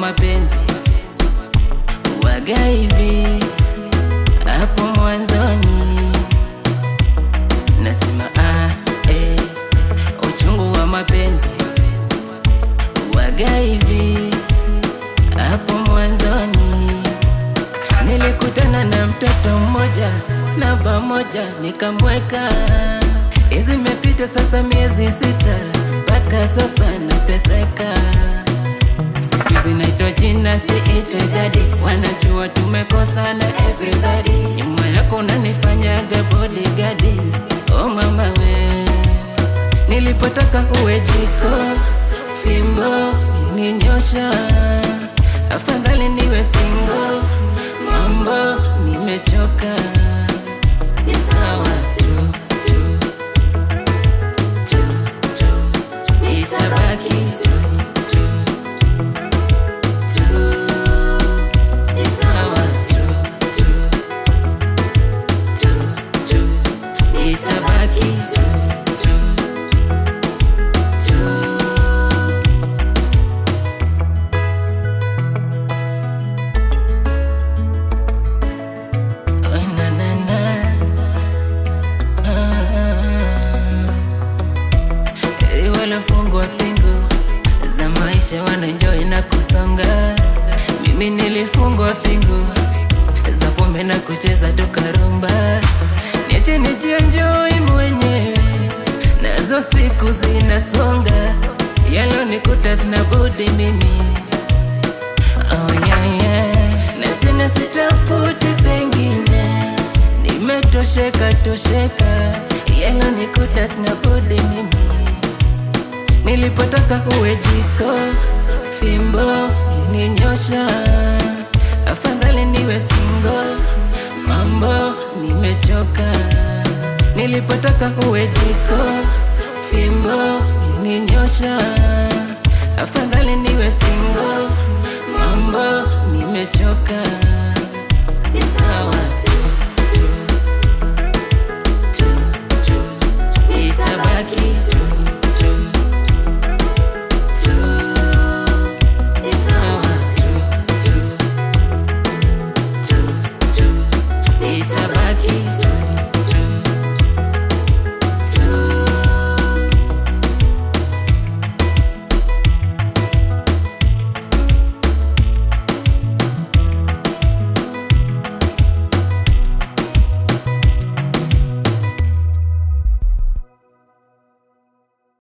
mapenzi waga hivi. Hapo mwanzoni nasema uchungu wa mapenzi waga hivi. Hapo mwanzoni nilikutana na mtoto mmoja, namba moja nikamweka. Hizi imepita sasa miezi 6, mpaka sasa nateseka. Siku hizi naitwa jina siitwe daddy, wanajua tumekosana everybody. Nyuma yako unanifanyaga bodyguard, oh mama we. Nilipotaka uwe jiko, fimbo ninyosha, afadhali niwe single. Mambo nimechoka, ni sawa tu, nitabaki tu, ni sawa tu, nitabaki tu. Walofungwa pingu za maisha wanaenjoy na kusonga. Mimi nilifungwa pingu za pombe na kucheza tukarumba. Niache nijienjoy mwenyewe, nazo siku zinasonga. Yalonikuta sina budi mimi, oh yeah. Na tena sitafuti pengine, nimetosheka. Yalonikuta sina budi mimi. Nilipotaka uwe jiko, fimbo ninyosha, afadhali niwe single. Mambo nimechoka. Nilipotaka uwe jiko, fimbo ninyosha, afadhali niwe single. Mambo nimechoka, ni sawa.